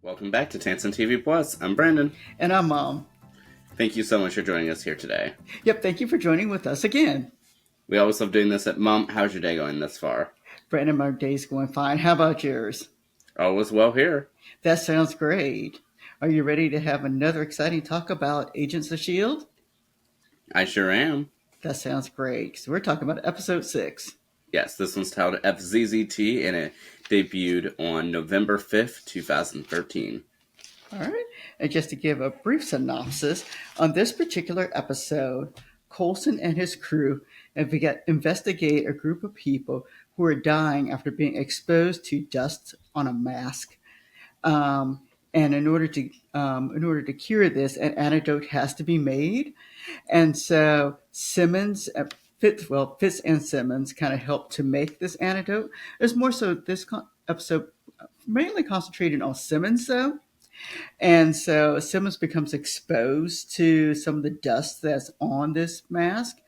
Welcome back to Tansson TV Plus. I'm Brandon. And I'm Mom. Thank you so much for joining us here today. Yep, thank you for joining with us again. We always love doing this. Mom, how's your day going thus far? Brandon, my day's going fine. How about yours? All is well here. That sounds great. Are you ready to have another exciting talk about Agents of S.H.I.E.L.D? I sure am. That sounds great. So we're talking about episode 6. Yes, this one's titled FZZT and it debuted on November 5th, 2013. All right. And just to give a brief synopsis, on this particular episode, Coulson and his crew investigate a group of people who are dying after being exposed to dust on a mask. And in order to cure this, an antidote has to be made. And so Fitz and Simmons kind of helped to make this antidote. It's more so this episode mainly concentrated on Simmons, though. And so Simmons becomes exposed to some of the dust that's on this mask,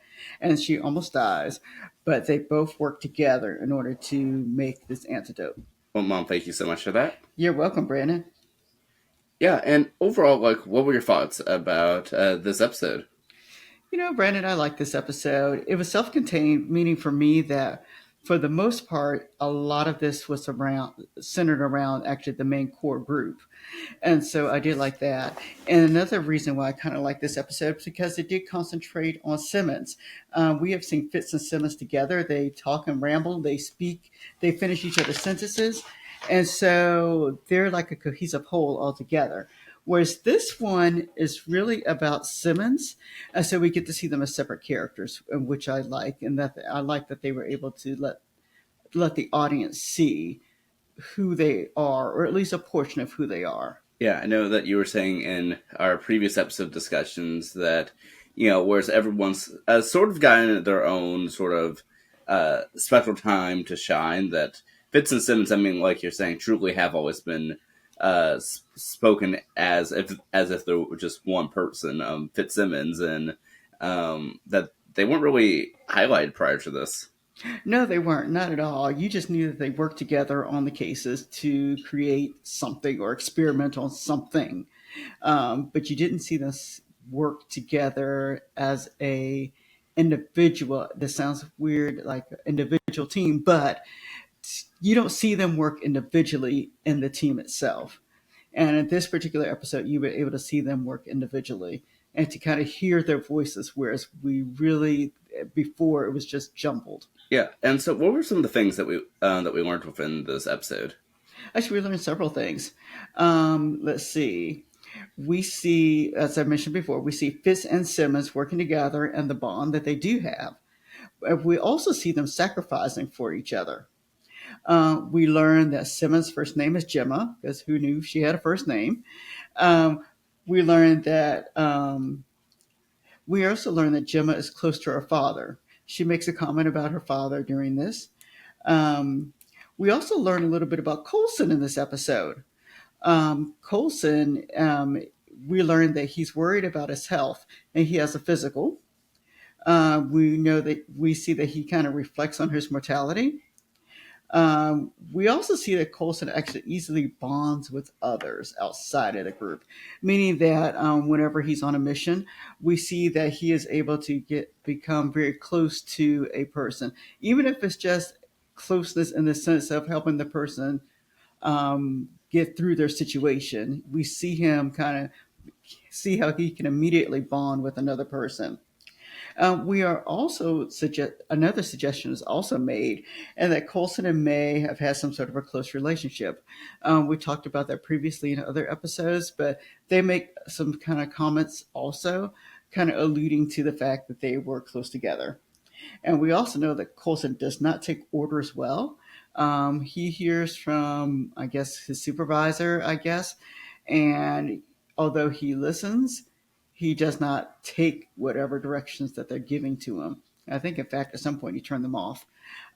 and she almost dies. But they both work together in order to make this antidote. Well, Mom, thank you so much for that. You're welcome, Brandon. Yeah, and overall, what were your thoughts about this episode? Brandon, I like this episode. It was self contained, meaning for me that for the most part, a lot of this was centered around actually the main core group. And so I did like that. And another reason why I kind of like this episode is because it did concentrate on Simmons. We have seen Fitz and Simmons together. They talk and ramble, they speak, they finish each other's sentences. And so they're like a cohesive whole altogether. Whereas this one is really about Simmons, and so we get to see them as separate characters, which I like, and that I like that they were able to let the audience see who they are, or at least a portion of who they are. Yeah, I know that you were saying in our previous episode discussions that, whereas everyone's sort of gotten their own sort of special time to shine, that Fitz and Simmons, I mean, like you're saying, truly have always been spoken as if they were just one person, Fitzsimmons, and that they weren't really highlighted prior to this. No, they weren't, not at all. You just knew that they worked together on the cases to create something or experiment on something. But you didn't see them work together as a individual. This sounds weird, like an individual team, but you don't see them work individually in the team itself. And in this particular episode, you were able to see them work individually and to kind of hear their voices, whereas we really, before, it was just jumbled. Yeah, and so what were some of the things that we learned within this episode? Actually, we learned several things. Let's see. We see, as I mentioned before, we see Fitz and Simmons working together and the bond that they do have. We also see them sacrificing for each other. We learn that Simmons' first name is Gemma, because who knew she had a first name? Um, we learned that we also learn that Gemma is close to her father. She makes a comment about her father during this. Um, we also learn a little bit about Coulson in this episode. Coulson, we learned that he's worried about his health and he has a physical. We know that we see that he kind of reflects on his mortality. We also see that Coulson actually easily bonds with others outside of the group, meaning that whenever he's on a mission, we see that he is able to become very close to a person, even if it's just closeness in the sense of helping the person get through their situation. We see him kind of see how he can immediately bond with another person. We are also another suggestion is also made, and that Coulson and May have had some sort of a close relationship. We talked about that previously in other episodes, but they make some kind of comments also, kind of alluding to the fact that they were close together. And we also know that Coulson does not take orders well. He hears from, I guess, his supervisor, I guess, and although he listens, he does not take whatever directions that they're giving to him. I think, in fact, at some point he turned them off.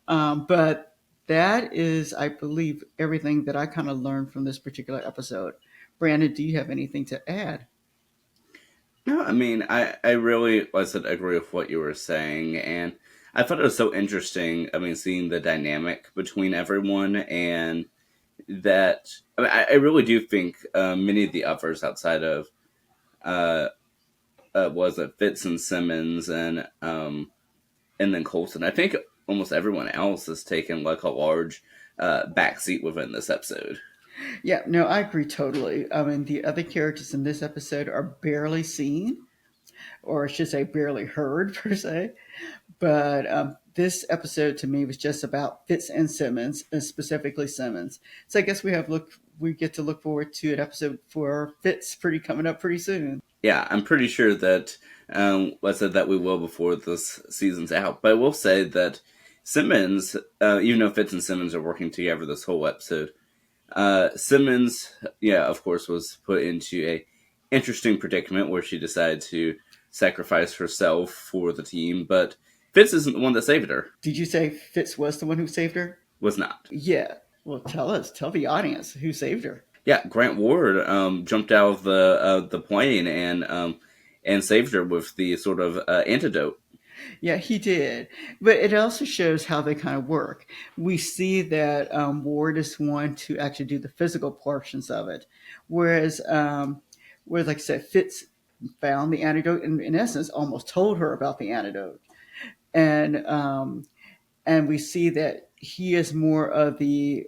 But that is, I believe, everything that I kind of learned from this particular episode. Brandon, do you have anything to add? No, I mean, I really, like I said, agree with what you were saying, and I thought it was so interesting. I mean, seeing the dynamic between everyone, and that I really do think many of the others outside of uh, was it Fitz and Simmons and then Colson. I think almost everyone else has taken like a large backseat within this episode. Yeah, no, I agree totally. I mean, the other characters in this episode are barely seen, or I should say, barely heard per se. But this episode to me was just about Fitz and Simmons, and specifically Simmons. So I guess we get to look forward to an episode for Fitz pretty coming up pretty soon. Yeah, I'm pretty sure that I said that we will before this season's out. But I will say that Simmons, even though Fitz and Simmons are working together this whole episode, Simmons, yeah, of course, was put into a interesting predicament where she decided to sacrifice herself for the team. But Fitz isn't the one that saved her. Did you say Fitz was the one who saved her? Was not. Yeah. Well, tell the audience who saved her. Yeah, Grant Ward jumped out of the plane and saved her with the sort of antidote. Yeah, he did. But it also shows how they kind of work. We see that Ward is one to actually do the physical portions of it, whereas, like I said, Fitz found the antidote and, in essence, almost told her about the antidote, and we see that he is more of the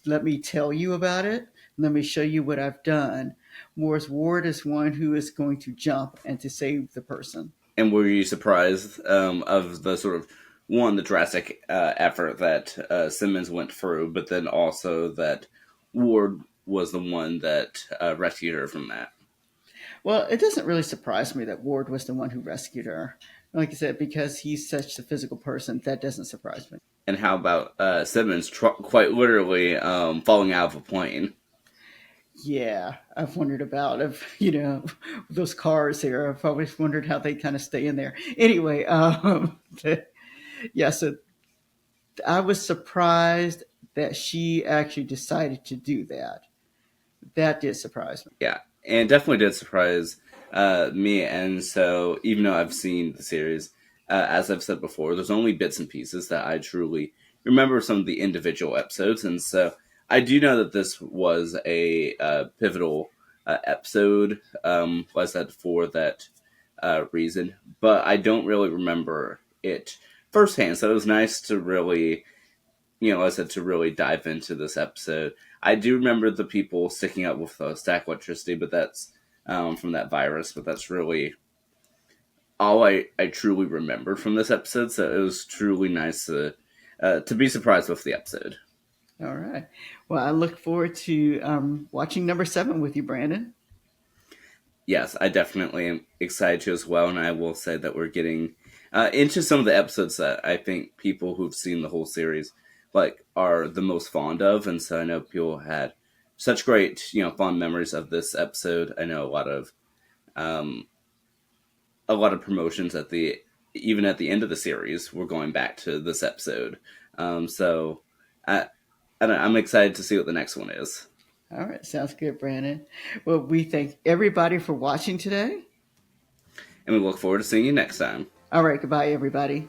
"let me tell you about it, let me show you what I've done," whereas Ward is one who is going to jump and to save the person. And were you surprised of the sort of one the drastic effort that Simmons went through, but then also that Ward was the one that rescued her from that? Well, it doesn't really surprise me that Ward was the one who rescued her. Like I said, because he's such a physical person, that doesn't surprise me. And how about Simmons quite literally falling out of a plane? Yeah, I've wondered about if those cars here. I've always wondered how they kind of stay in there. Anyway, yeah. So I was surprised that she actually decided to do that. That did surprise me. Yeah, and definitely did surprise me. And so, even though I've seen the series, as I've said before, there's only bits and pieces that I truly remember some of the individual episodes. And so, I do know that this was a pivotal episode, was that for that reason, but I don't really remember it firsthand. So, it was nice to really I said to really dive into this episode. I do remember the people sticking up with stack electricity, but that's from that virus. But that's really all I truly remember from this episode. So it was truly nice to be surprised with the episode. All right. Well, I look forward to watching number 7 with you, Brandon. Yes, I definitely am excited to as well, and I will say that we're getting into some of the episodes that I think people who've seen the whole series are the most fond of, and so I know people had such great fond memories of this episode. I know um, a lot of promotions at the even at the end of the series were going back to this episode. So I, I'm excited to see what the next one is, All right. Sounds good, Brandon. Well, we thank everybody for watching today. and we look forward to seeing you next time. All right. Goodbye, everybody.